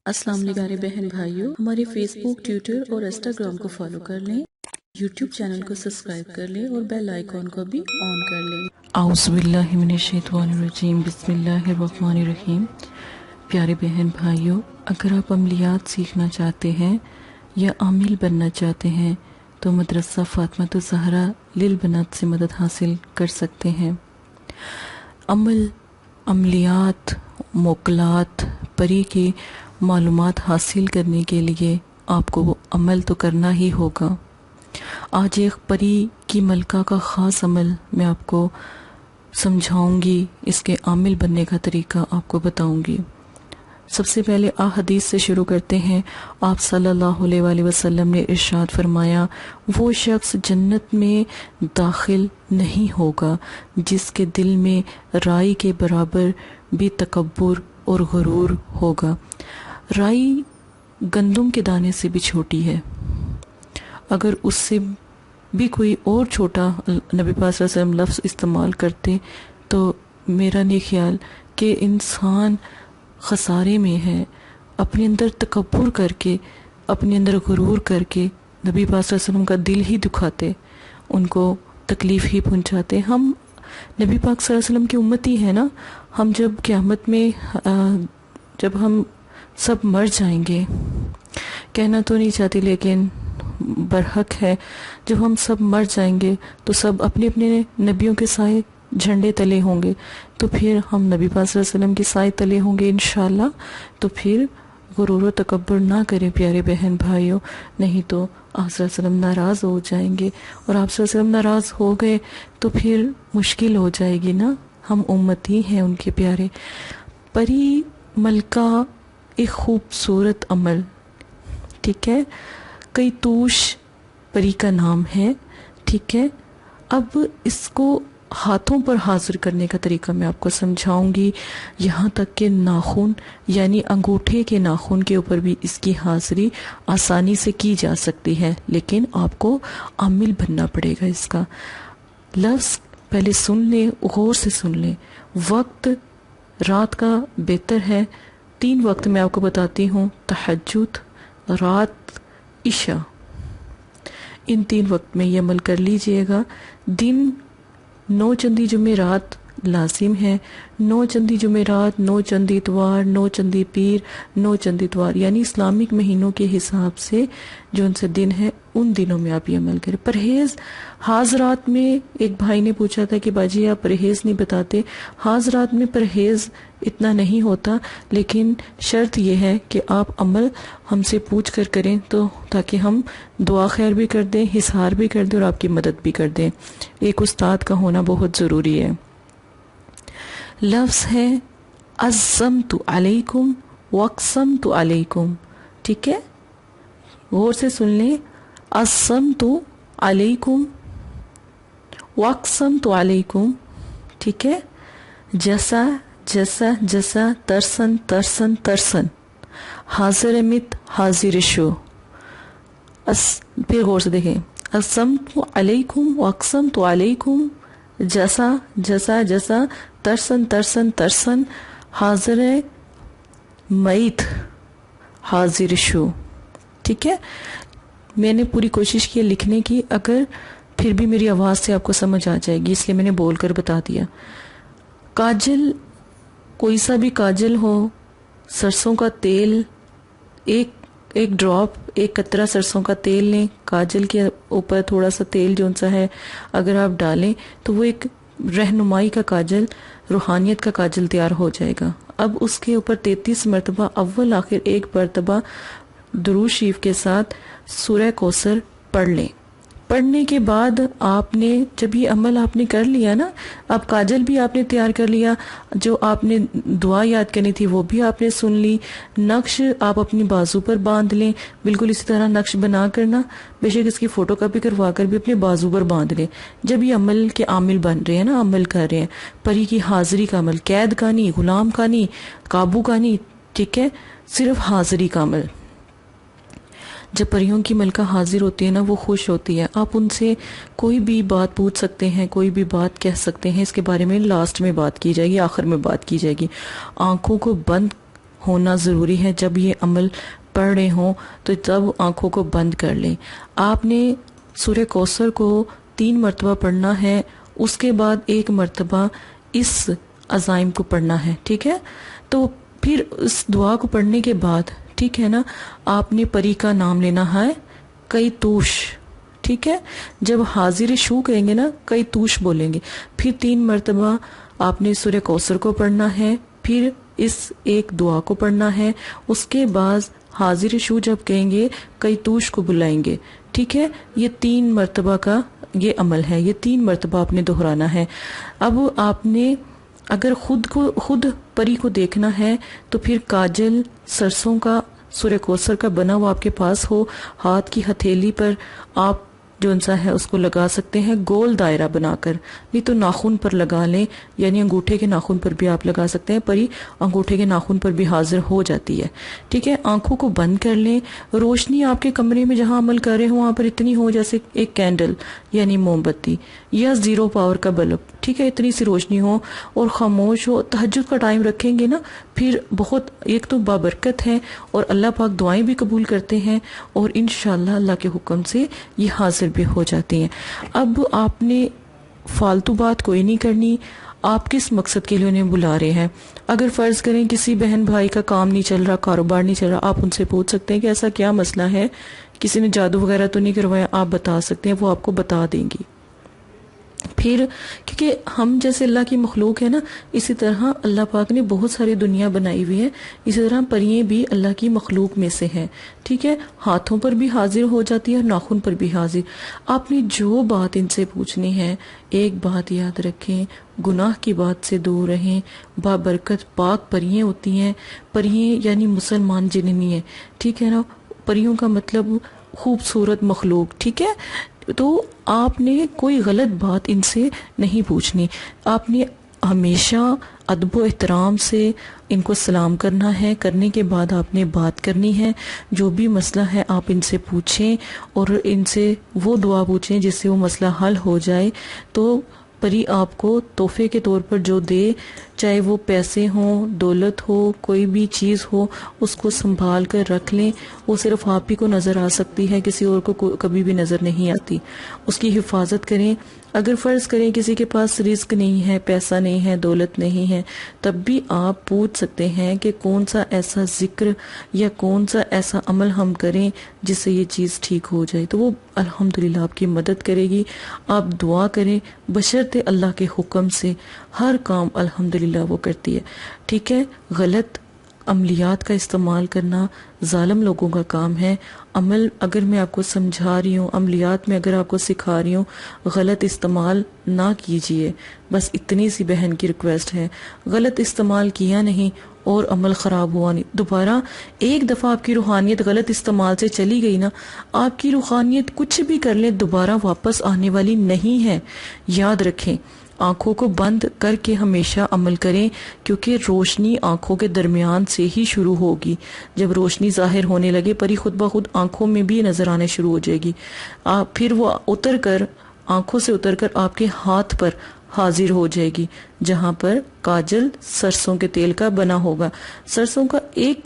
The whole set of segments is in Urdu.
السلام علیکم پیارے بہن بھائیوں، ہمارے فیس بک، ٹویٹر اور انسٹاگرام کو فالو کر لیں، یوٹیوب چینل کو سبسکرائب کر لیں اور بیل آئیکن کو بھی آن کر لیں۔ اعوذ باللہ من الشیطان الرجیم، بسم اللہ الرحمن الرحیم۔ پیارے بہن بھائیوں، اگر آپ عملیات سیکھنا چاہتے ہیں یا عامل بننا چاہتے ہیں تو مدرسہ فاطمہ الزہرا للبنات سے مدد حاصل کر سکتے ہیں۔ عملیات، موکلات، پری کی معلومات حاصل کرنے کے لیے آپ کو عمل تو کرنا ہی ہوگا۔ آج ایک پری کی ملکہ کا خاص عمل میں آپ کو سمجھاؤں گی، اس کے عامل بننے کا طریقہ آپ کو بتاؤں گی۔ سب سے پہلے حدیث سے شروع کرتے ہیں۔ آپ صلی اللہ علیہ وآلہ وسلم نے ارشاد فرمایا، وہ شخص جنت میں داخل نہیں ہوگا جس کے دل میں رائی کے برابر بھی تکبر اور غرور ہوگا۔ رائی گندم کے دانے سے بھی چھوٹی ہے، اگر اس سے بھی کوئی اور چھوٹا نبی پاک صلی اللہ علیہ وسلم لفظ استعمال کرتے تو میرا نہیں خیال کہ انسان خسارے میں ہے۔ اپنے اندر تکبر کر کے، اپنے اندر غرور کر کے نبی پاک صلی اللہ علیہ وسلم کا دل ہی دکھاتے، ان کو تکلیف ہی پہنچاتے۔ ہم نبی پاک صلی اللہ علیہ وسلم کی امتی ہیں نا، ہم جب قیامت میں جب ہم سب مر جائیں گے، کہنا تو نہیں چاہتی لیکن برحق ہے، جب ہم سب مر جائیں گے تو سب اپنے اپنے نبیوں کے سائے جھنڈے تلے ہوں گے، تو پھر ہم نبی پاک صلی اللہ علیہ وسلم کے سائے تلے ہوں گے انشاءاللہ۔ تو پھر غرور و تکبر نہ کریں پیارے بہن بھائیوں، نہیں تو آپ صلی اللہ علیہ وسلم ناراض ہو جائیں گے، اور آپ صلی اللہ علیہ وسلم ناراض ہو گئے تو پھر مشکل ہو جائے گی نا۔ ہم امتی ہیں ان کے پیارے۔ پری ملکہ ایک خوبصورت عمل، ٹھیک ہے، کئی توش پری کا نام ہے، ٹھیک ہے۔ اب اس کو ہاتھوں پر حاضر کرنے کا طریقہ میں آپ کو سمجھاؤں گی، یہاں تک کہ ناخن یعنی انگوٹھے کے ناخن کے اوپر بھی اس کی حاضری آسانی سے کی جا سکتی ہے، لیکن آپ کو عامل بننا پڑے گا۔ اس کا لفظ پہلے سن لیں، غور سے سن لیں۔ وقت رات کا بہتر ہے، 3 وقت میں آپ کو بتاتی ہوں، تہجد، رات، عشاء، ان 3 وقت میں یہ عمل کر لیجئے گا۔ دن 9 چندی جمعرات لازم ہے، 9 چندی جمعرات، 9 چندی اتوار، 9 چندی پیر، 9 چندی اتوار، یعنی اسلامک مہینوں کے حساب سے جو ان سے دن ہے ان دنوں میں آپ یہ عمل کریں۔ پرہیز حاضرات میں ایک بھائی نے پوچھا تھا کہ باجی آپ پرہیز نہیں بتاتے۔ حاضرات میں پرہیز اتنا نہیں ہوتا، لیکن شرط یہ ہے کہ آپ عمل ہم سے پوچھ کر کریں، تو تاکہ ہم دعا خیر بھی کر دیں، حصار بھی کر دیں اور آپ کی مدد بھی کر دیں۔ ایک استاد کا ہونا بہت ضروری ہے۔ لفظ ہے عزمت علیکم واقسمت علیکم، ٹھیک ہے، غور سے سن لیں۔ عزمت علیکم واقسمت علیکم، ٹھیک ہے۔ جیسا جیسا جیسا، ترسن ترسن ترسن، حاضر مت حاضر شو۔ پھر غور سے دیکھیں، عزمت علیکم واقسمت علیکم، جیسا جیسا جیسا، ترسن ترسن ترسن، حاضر میت حاضر شو، ٹھیک ہے۔ میں نے پوری کوشش کی لکھنے کی، اگر پھر بھی میری آواز سے آپ کو سمجھ آ جائے گی اس لیے میں نے بول کر بتا دیا۔ کاجل، کوئی سا بھی کاجل ہو، سرسوں کا تیل، ایک ڈراپ، ایک قطرہ سرسوں کا تیل لیں، کاجل کے اوپر تھوڑا سا تیل جو سا ہے اگر آپ ڈالیں تو وہ ایک رہنمائی کا کاجل، روحانیت کا کاجل تیار ہو جائے گا۔ اب اس کے اوپر 33 مرتبہ اول آخر ایک مرتبہ درود شریف کے ساتھ سورہ کوثر پڑھ لیں۔ پڑھنے کے بعد آپ نے جب یہ عمل آپ نے کر لیا نا، اب کاجل بھی آپ نے تیار کر لیا، جو آپ نے دعا یاد کرنی تھی وہ بھی آپ نے سن لی، نقش آپ اپنی بازو پر باندھ لیں، بالکل اسی طرح نقش بنا کرنا، بے شک اس کی فوٹو کاپی کروا کر بھی اپنے بازو پر باندھ لیں۔ جب یہ عمل کے عامل بن رہے ہیں نا، عمل کر رہے ہیں، پری کی حاضری کا عمل، قید کا نہیں، غلام کا نہیں، قابو کا نہیں، ٹھیک ہے، صرف حاضری کا عمل۔ جب پریوں کی ملکہ حاضر ہوتی ہے نا، وہ خوش ہوتی ہے، آپ ان سے کوئی بھی بات پوچھ سکتے ہیں، کوئی بھی بات کہہ سکتے ہیں، اس کے بارے میں لاسٹ میں بات کی جائے گی، آخر میں بات کی جائے گی۔ آنکھوں کو بند ہونا ضروری ہے. جب یہ عمل پڑھ رہے ہوں تو تب آنکھوں کو بند کر لیں. آپ نے سورہ کوثر کو 3 مرتبہ پڑھنا ہے، اس کے بعد 1 مرتبہ اس عزائم کو پڑھنا ہے. ٹھیک ہے، تو پھر اس دعا کو پڑھنے کے بعد ٹھیک ہے نا، آپ نے پری کا نام لینا ہے کئی توش. ٹھیک ہے، جب حاضر شو کہیں گے نا کئی توش بولیں گے. پھر 3 مرتبہ آپ نے سورہ کوثر کو پڑھنا ہے، پھر اس ایک دعا کو پڑھنا ہے. اس کے بعد حاضر شو جب کہیں گے کئی توش کو بلائیں گے. ٹھیک ہے، یہ 3 مرتبہ کا یہ عمل ہے، یہ 3 مرتبہ آپ نے دہرانا ہے. اب آپ نے اگر خود پری کو دیکھنا ہے تو پھر کاجل سرسوں کا سورہ کوثر کا بنا ہوا آپ کے پاس ہو، ہاتھ کی ہتھیلی پر آپ جو انسا ہے اس کو لگا سکتے ہیں گول دائرہ بنا کر، نہیں تو ناخن پر لگا لیں، یعنی انگوٹھے کے ناخن پر بھی آپ لگا سکتے ہیں. پری انگوٹھے کے ناخن پر بھی حاضر ہو جاتی ہے. ٹھیک ہے، آنکھوں کو بند کر لیں. روشنی آپ کے کمرے میں جہاں عمل کر رہے ہوں وہاں پر اتنی ہو جیسے ایک کینڈل یعنی موم بتی یا 0 پاور کا بلب. ٹھیک ہے، اتنی سی روشنی ہو اور خاموش ہو. تہجد کا ٹائم رکھیں گے نا، پھر بہت ایک تو بابرکت ہے اور اللہ پاک دعائیں بھی قبول کرتے ہیں اور انشاءاللہ اللہ کے حکم سے یہ حاضر بھی ہو جاتی ہیں. اب آپ نے فالتو بات کوئی نہیں کرنی. آپ کس مقصد کے لیے انہیں بلا رہے ہیں؟ اگر فرض کریں کسی بہن بھائی کا کام نہیں چل رہا، کاروبار نہیں چل رہا، آپ ان سے پوچھ سکتے ہیں کہ ایسا کیا مسئلہ ہے، کسی نے جادو وغیرہ تو نہیں کروایا، آپ بتا سکتے ہیں، وہ آپ کو بتا دیں گی. پھر کیونکہ ہم جیسے اللہ کی مخلوق ہے نا، اسی طرح اللہ پاک نے بہت ساری دنیا بنائی ہوئی ہے، اسی طرح پرییں بھی اللہ کی مخلوق میں سے ہیں. ٹھیک ہے، ہاتھوں پر بھی حاضر ہو جاتی ہے اور ناخن پر بھی حاضر. آپ نے جو بات ان سے پوچھنی ہے، ایک بات یاد رکھیں، گناہ کی بات سے دور رہیں. بابرکت پاک پرییں ہوتی ہیں. پرییں یعنی مسلمان جن نہیں ہیں. ٹھیک ہے نا، پریوں کا مطلب خوبصورت مخلوق. ٹھیک ہے، تو آپ نے کوئی غلط بات ان سے نہیں پوچھنی. آپ نے ہمیشہ ادب و احترام سے ان کو سلام کرنا ہے. کرنے کے بعد آپ نے بات کرنی ہے. جو بھی مسئلہ ہے آپ ان سے پوچھیں اور ان سے وہ دعا پوچھیں جس سے وہ مسئلہ حل ہو جائے. تو پری آپ کو تحفے کے طور پر جو دے، چاہے وہ پیسے ہوں، دولت ہو، کوئی بھی چیز ہو، اس کو سنبھال کر رکھ لیں. وہ صرف آپ ہی کو نظر آ سکتی ہے، کسی اور کو کبھی بھی نظر نہیں آتی. اس کی حفاظت کریں. اگر فرض کریں کسی کے پاس رزق نہیں ہے، پیسہ نہیں ہے، دولت نہیں ہے، تب بھی آپ پوچھ سکتے ہیں کہ کون سا ایسا ذکر یا کون سا ایسا عمل ہم کریں جس سے یہ چیز ٹھیک ہو جائے. تو وہ الحمدللہ آپ کی مدد کرے گی. آپ دعا کریں بشرط اللہ کے حکم سے. ہر کام الحمدللہ وہ کرتی ہے. ٹھیک ہے، غلط عملیات کا استعمال کرنا ظالم لوگوں کا کام ہے. عمل اگر میں آپ کو سمجھا رہی ہوں، عملیات میں اگر آپ کو سکھا رہی ہوں، غلط استعمال نہ کیجئے. بس اتنی سی بہن کی ریکویسٹ ہے. غلط استعمال کیا نہیں اور عمل خراب ہوا نہیں. دوبارہ ایک دفعہ آپ کی روحانیت غلط استعمال سے چلی گئی نا، آپ کی روحانیت کچھ بھی کر لیں دوبارہ واپس آنے والی نہیں ہے. یاد رکھیں، آنکھوں کو بند کر کے ہمیشہ عمل کریں، کیونکہ روشنی آنکھوں کے درمیان سے ہی شروع ہوگی. جب روشنی ظاہر ہونے لگے پری خود بخود آنکھوں میں بھی نظر آنے شروع ہو جائے گی. پھر وہ اتر کر آنکھوں سے اتر کر آپ کے ہاتھ پر حاضر ہو جائے گی، جہاں پر کاجل سرسوں کے تیل کا بنا ہوگا. سرسوں کا ایک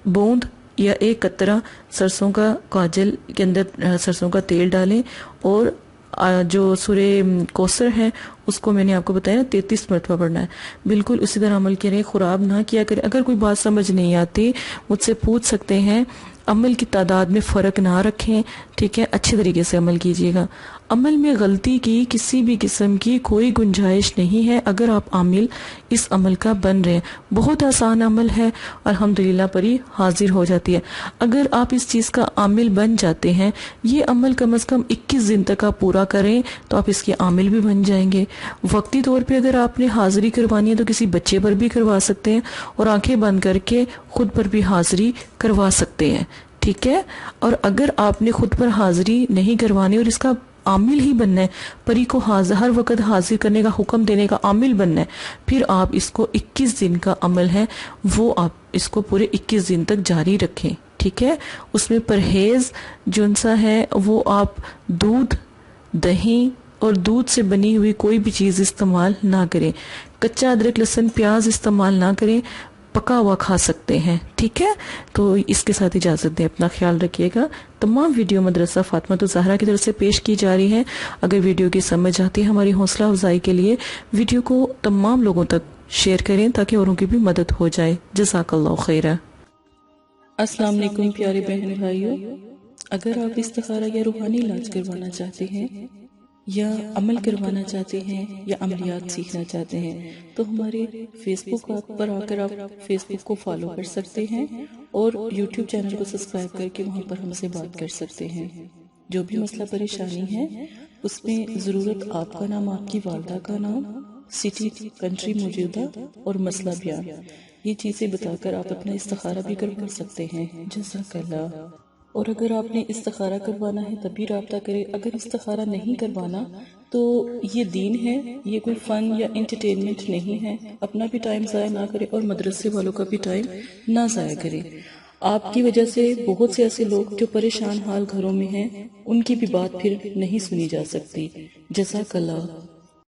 بوند یا ایک قطرہ سرسوں کا کاجل کے اندر سرسوں کا تیل ڈالیں اور جو سورہ کوثر ہے اس کو میں نے آپ کو بتایا نا 33 مرتبہ پڑھنا ہے. بالکل اسی طرح عمل کریں، خراب نہ کیا کریں. اگر کوئی بات سمجھ نہیں آتی مجھ سے پوچھ سکتے ہیں. عمل کی تعداد میں فرق نہ رکھیں. ٹھیک ہے، اچھے طریقے سے عمل کیجیے گا. عمل میں غلطی کی کسی بھی قسم کی کوئی گنجائش نہیں ہے اگر آپ عامل اس عمل کا بن رہے ہیں. بہت آسان عمل ہے، الحمدللہ پری حاضر ہو جاتی ہے. اگر آپ اس چیز کا عامل بن جاتے ہیں، یہ عمل کم از کم 21 دن تک آپ پورا کریں تو آپ اس کے عامل بھی بن جائیں گے. وقتی طور پہ اگر آپ نے حاضری کروانی ہے تو کسی بچے پر بھی کروا سکتے ہیں اور آنکھیں بند کر کے خود پر بھی حاضری کروا سکتے ہیں. ٹھیک ہے، اور اگر آپ نے خود پر حاضری نہیں کروانی اور اس کا عامل ہی بننا ہے، پری کو ہر وقت حاضر کرنے کا حکم دینے کا عامل بننا ہے، پھر آپ اس کو 21 دن کا عمل ہے وہ آپ اس کو پورے 21 دن تک جاری رکھیں. ٹھیک ہے، اس میں پرہیز جون سا ہے وہ آپ دودھ، دہی اور دودھ سے بنی ہوئی کوئی بھی چیز استعمال نہ کریں. کچا ادرک، لہسن، پیاز استعمال نہ کریں. پکا ہوا کھا سکتے ہیں. ٹھیک ہے, تو اس کے ساتھ اجازت دیں, اپنا خیال رکھیے گا. تمام ویڈیو مدرسہ فاطمہ الزہرا کی طرف سے پیش کی جا رہی ہے. اگر ویڈیو کی سمجھ آتی ہے ہماری حوصلہ افزائی کے لیے ویڈیو کو تمام لوگوں تک شیئر کریں تاکہ اوروں کی بھی مدد ہو جائے. جزاک اللہ خیرہ. السلام علیکم پیارے بہن بھائیوں. اگر آپ استخارہ یا روحانی علاج کروانا چاہتے ہیں یا عمل کروانا چاہتے ہیں یا عملیات سیکھنا چاہتے ہیں تو ہمارے فیس بک پر آ کر آپ فیس بک کو فالو کر سکتے ہیں اور یوٹیوب چینل کو سبسکرائب کر کے وہاں پر ہم سے بات کر سکتے ہیں. جو بھی مسئلہ پریشانی ہے اس میں ضرورت آپ کا نام, آپ کی والدہ کا نام, سٹی, کنٹری موجودہ اور مسئلہ بیان, یہ چیزیں بتا کر آپ اپنا استخارہ بھی کروا سکتے ہیں. جزاک اللہ. اور اگر آپ نے استخارہ کروانا ہے تبھی رابطہ کریں. اگر استخارہ نہیں کروانا تو یہ دین ہے, یہ کوئی فن یا انٹرٹینمنٹ نہیں ہے. اپنا بھی ٹائم ضائع نہ کریں اور مدرسے والوں کا بھی ٹائم نہ ضائع کریں. آپ کی وجہ سے بہت سے ایسے لوگ جو پریشان حال گھروں میں ہیں ان کی بھی بات پھر نہیں سنی جا سکتی. جزاک اللہ.